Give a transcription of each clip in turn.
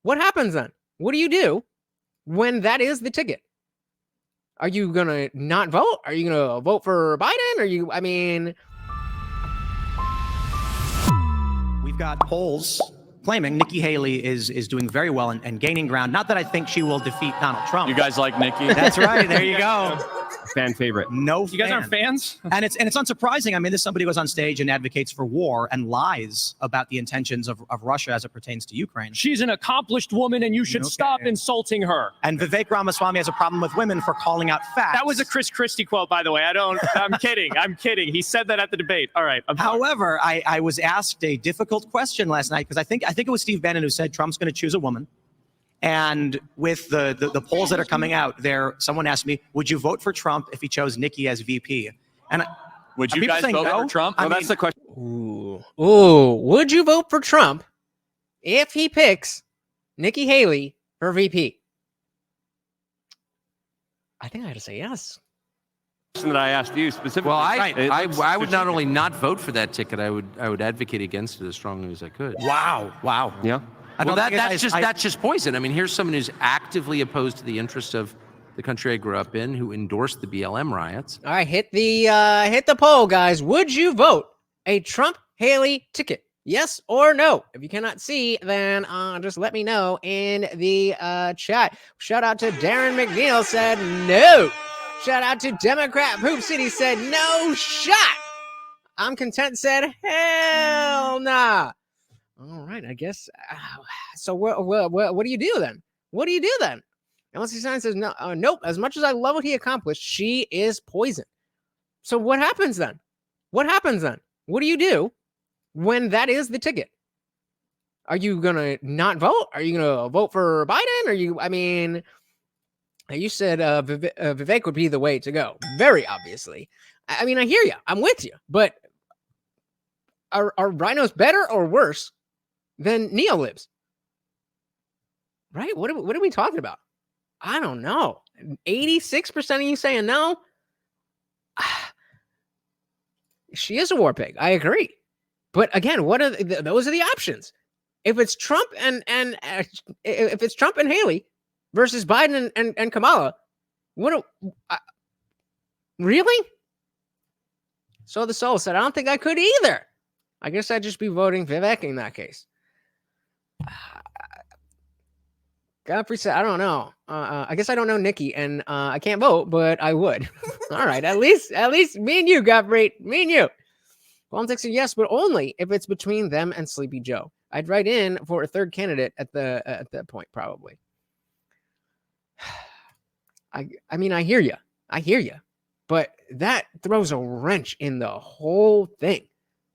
What happens then? What do you do when that is the ticket? Are you going to not vote? Are you going to vote for Biden? We've got polls claiming Nikki Haley is doing very well and gaining ground. Not that I think she will defeat Donald Trump. You guys like Nikki? That's right. There you go. Fan favorite. No, you guys aren't fans? And it's unsurprising. I mean, this somebody goes on stage and advocates for war and lies about the intentions of Russia as it pertains to Ukraine. She's an accomplished woman, and you should stop insulting her. And Vivek Ramaswamy has a problem with women for calling out facts. That was a Chris Christie quote, by the way. I'm kidding. I'm kidding. He said that at the debate. All right. However, I was asked a difficult question last night because I think it was Steve Bannon who said Trump's going to choose a woman. And with the polls that are coming out there, someone asked me, would you vote for Trump if he chose Nikki as VP? And would you guys vote for Trump? Well, that's the question. Ooh, would you vote for Trump if he picks Nikki Haley for VP? I think I had to say yes. That I asked you specifically. Well, I would not only not vote for that ticket, I would advocate against it as strongly as I could. Wow. Yeah. Well, that's just poison. I mean, here's someone who's actively opposed to the interests of the country I grew up in, who endorsed the BLM riots. All right, hit the poll, guys. Would you vote a Trump-Haley ticket? Yes or no? If you cannot see, then just let me know in the chat. Shout out to Darren McNeil, said no. Shout out to Democrat Poop City, said no shot. I'm Content, said hell nah. All right, I guess. So what do you do then? What do you do then? Unless he says no, nope. As much as I love what he accomplished, she is poison. So what happens then? What do you do when that is the ticket? Are you gonna not vote? Are you gonna vote for Biden? You said Vivek would be the way to go. Very obviously. I mean, I hear you. I'm with you. But are rhinos better or worse than neolibs? Right? What are we talking about? I don't know. 86% of you saying no. She is a war pig. I agree. But again, what are those are the options? If it's Trump and Haley versus Biden and Kamala, really? So the soul said, I don't think I could either. I guess I'd just be voting Vivek in that case. Godfrey said, I don't know. I guess I don't know Nikki, and I can't vote, but I would. All right, at least me and you, Godfrey, me and you. Politics are yes, but only if it's between them and Sleepy Joe. I'd write in for a third candidate at that point, probably. I mean, I hear you, but that throws a wrench in the whole thing.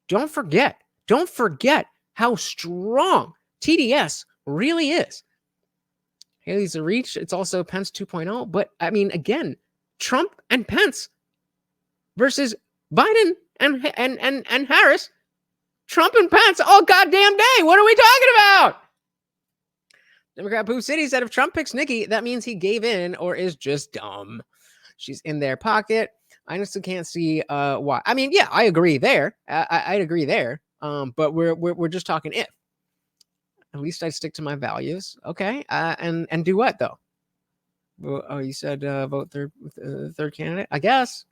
Don't forget how strong TDS really is. Haley's a reach. It's also Pence 2.0. But I mean, again, Trump and Pence versus Biden and Harris. Trump and Pence all goddamn day. What are we talking about? Democrat Pooh City said if Trump picks Nikki, that means he gave in or is just dumb. She's in their pocket. I honestly can't see why. I mean, yeah, I agree there. I'd agree there. But we're just talking if. At least I stick to my values. Okay. And do what though? Oh, you said vote third candidate. I guess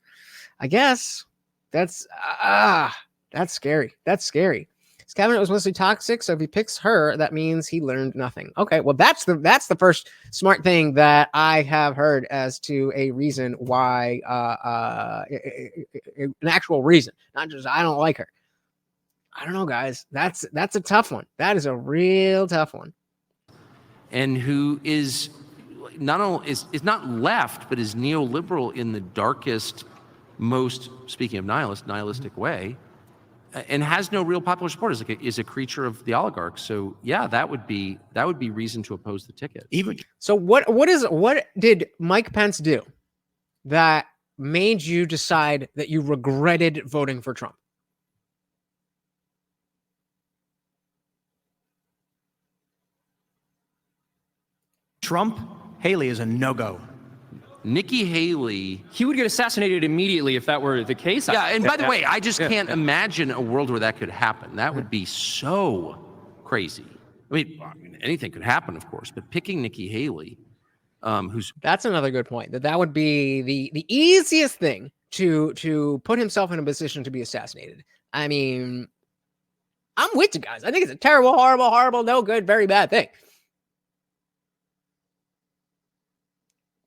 that's scary. That's scary. His cabinet was mostly toxic, so if he picks her, that means he learned nothing. Okay, well that's the first smart thing that I have heard as to a reason why an actual reason, not just I don't like her. I don't know, guys. That's a tough one. That is a real tough one. And who is not only is not left, but is neoliberal in the darkest, most, speaking of nihilistic way, and has no real popular support. Is a creature of the oligarchs. So yeah, that would be reason to oppose the ticket. So what did Mike Pence do that made you decide that you regretted voting for Trump? Trump, Haley is a no-go. Nikki Haley. He would get assassinated immediately if that were the case. Yeah, and by the way, I just can't imagine a world where that could happen. That would be so crazy. I mean, anything could happen, of course, but picking Nikki Haley, that's another good point. That would be the easiest thing to put himself in a position to be assassinated. I mean, I'm with you guys. I think it's a terrible, horrible, no good, very bad thing.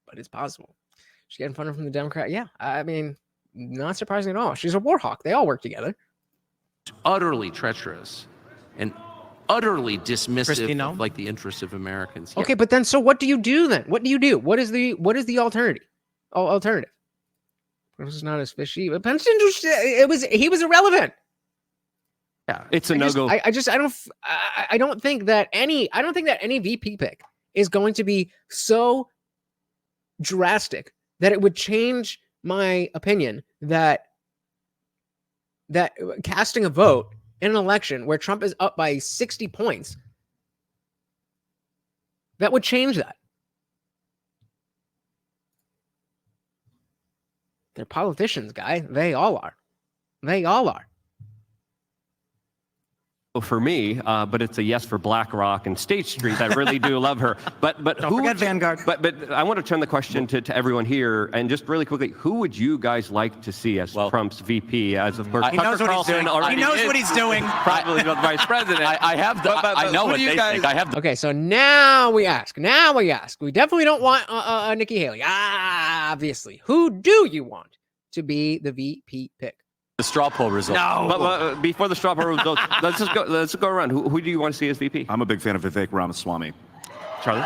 But it's possible. She's getting funded from the Democrat. Yeah, I mean, not surprising at all. She's a war hawk. They all work together. Utterly treacherous and utterly dismissive no? of like the interests of Americans. Okay, but then so what do you do then? What do you do? What is the alternative? Alternative. This is not as fishy. But he was irrelevant. Yeah, it's a no-go. I don't think that any VP pick is going to be so drastic that it would change my opinion that casting a vote in an election where Trump is up by 60 points, that would change that. They're politicians, guy. They all are. For me, but it's a yes for BlackRock and State Street. I really do love her. But Don't forget Vanguard. But I want to turn the question to everyone here, and just really quickly, who would you guys like to see as Trump's VP? As of course, He knows what he's doing. He knows what he's doing. Probably the vice president. I have the. I know what they think. I have the. Okay, so now we ask. We definitely don't want Nikki Haley. Obviously, who do you want to be the VP pick? The straw poll result. No. But before the straw poll result, let's go around. Who do you want to see as VP? I'm a big fan of Vivek Ramaswamy. Charlie?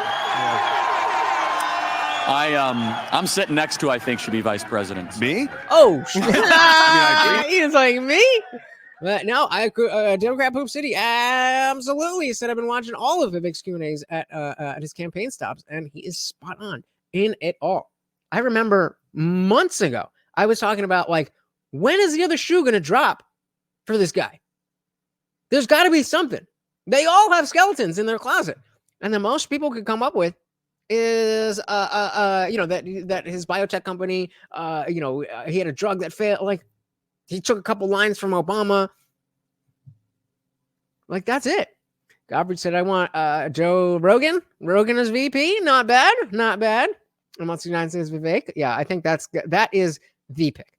I'm sitting next to, I think, should be vice president. Me? Oh, I agree. he's like me. But no, Democrat Poop City, absolutely. He said I've been watching all of Vivek's Q&As at his campaign stops, and he is spot on in it all. I remember months ago, I was talking about like, when is the other shoe going to drop for this guy? There's got to be something. They all have skeletons in their closet. And the most people could come up with is, that his biotech company, he had a drug that failed. Like, he took a couple lines from Obama. Like, that's it. Godfrey said, I want Joe Rogan. Rogan as VP. Not bad. And once the United States Vivek. Yeah, I think that is the pick.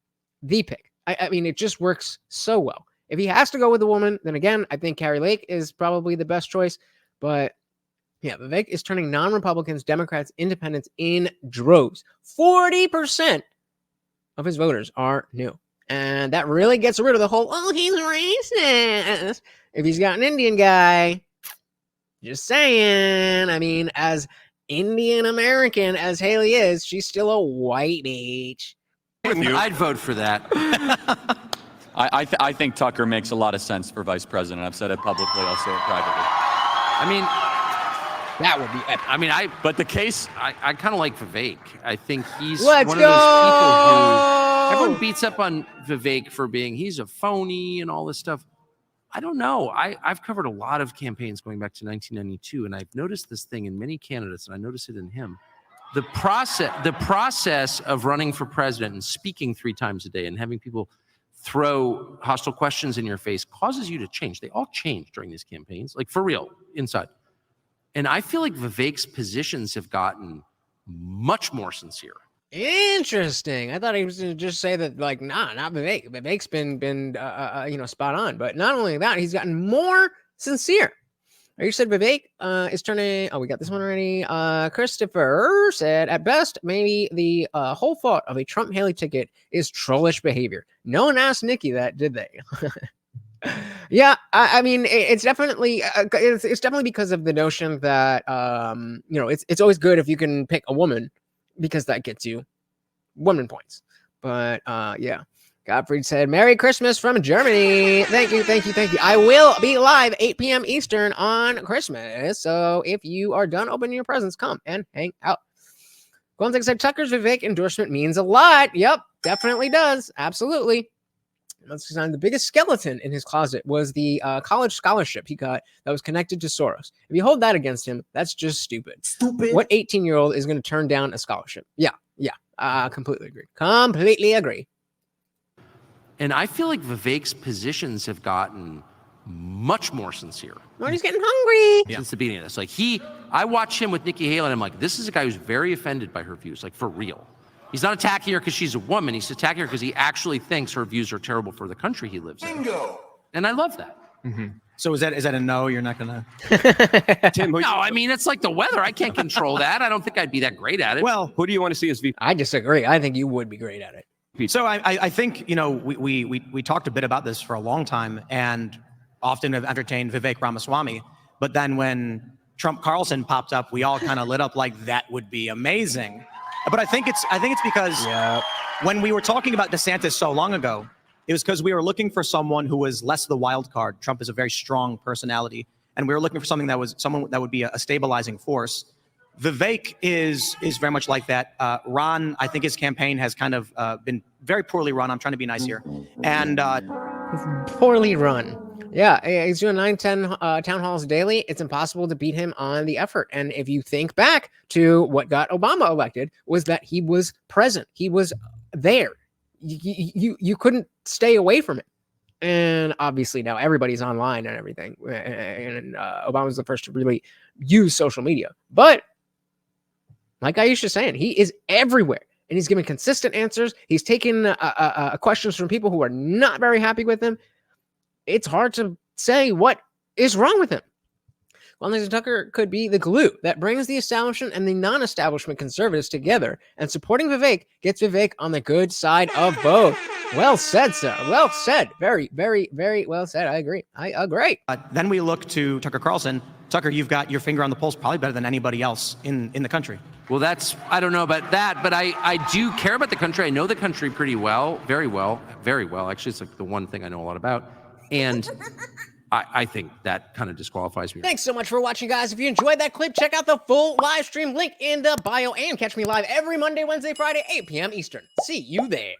I mean, it just works so well. If he has to go with a woman, then again, I think Carrie Lake is probably the best choice. But yeah, Vivek is turning non-Republicans, Democrats, independents in droves. 40% of his voters are new. And that really gets rid of the whole, he's racist. If he's got an Indian guy, just saying. I mean, as Indian American as Haley is, she's still a white bitch. I'd vote for that. I think Tucker makes a lot of sense for vice president. I've said it publicly. I'll say it privately. I mean, that would be epic. I mean, But the case, I kind of like Vivek. I think he's Let's one go! of those people who everyone beats up on Vivek for being he's a phony and all this stuff. I don't know. I've covered a lot of campaigns going back to 1992, and I've noticed this thing in many candidates, and I notice it in him. The process of running for president and speaking 3 times a day and having people throw hostile questions in your face causes you to change. They all change during these campaigns, like for real, inside. And I feel like Vivek's positions have gotten much more sincere. Interesting. I thought he was going to just say that, like, nah, not Vivek. Vivek's been spot on. But not only that, he's gotten more sincere. You said Vivek is turning. Oh, we got this one already. Christopher said, at best, maybe the whole thought of a Trump-Haley ticket is trollish behavior. No one asked Nikki that, did they? Yeah, I mean, it's definitely because of the notion that it's always good if you can pick a woman because that gets you woman points. But yeah. Gottfried said, Merry Christmas from Germany. Thank you. I will be live 8 p.m. Eastern on Christmas. So if you are done opening your presents, come and hang out. Golden said, Tucker's Vivek endorsement means a lot. Yep, definitely does. Absolutely. The biggest skeleton in his closet was the college scholarship he got that was connected to Soros. If you hold that against him, that's just stupid. What 18-year-old is going to turn down a scholarship? Yeah. Completely agree. And I feel like Vivek's positions have gotten much more sincere. Oh, he's getting hungry. Since the beginning of this. Like I watch him with Nikki Haley, and I'm like, this is a guy who's very offended by her views, like for real. He's not attacking her because she's a woman. He's attacking her because he actually thinks her views are terrible for the country he lives in. And I love that. Mm-hmm. So is that a no? You're not gonna. Tim, No, I mean, it's like the weather. I can't control that. I don't think I'd be that great at it. Well, who do you want to see as VP? I disagree. I think you would be great at it. so I think, you know, we talked a bit about this for a long time and often have entertained Vivek Ramaswamy. But then when Trump Carlson popped up, we all kind of lit up like that would be amazing. But I think it's because when we were talking about DeSantis so long ago, it was because we were looking for someone who was less the wild card. Trump is a very strong personality, and we were looking for someone that would be a stabilizing force. Vivek is very much like that. Ron, I think his campaign has kind of been very poorly run. I'm trying to be nice here, and Poorly run. Yeah, he's doing 9-10 town halls daily. It's impossible to beat him on the effort. And if you think back to what got Obama elected, was that he was present. He was there. You couldn't stay away from it. And obviously now everybody's online and everything. And Obama's the first to really use social media. But like Aisha's saying, he is everywhere. And he's giving consistent answers. He's taking questions from people who are not very happy with him. It's hard to say what is wrong with him. Well, Tucker could be the glue that brings the establishment and the non-establishment conservatives together, and supporting Vivek gets Vivek on the good side of both. Well said, sir. Well said. Very, very, very well said. I agree. then we look to Tucker Carlson. Tucker, you've got your finger on the pulse probably better than anybody else in the country. Well, I don't know about that, but I do care about the country. I know the country pretty well, very well. Actually, it's like the one thing I know a lot about. And I think that kind of disqualifies me. Thanks so much for watching, guys. If you enjoyed that clip, check out the full live stream link in the bio and catch me live every Monday, Wednesday, Friday, 8 p.m. Eastern. See you there.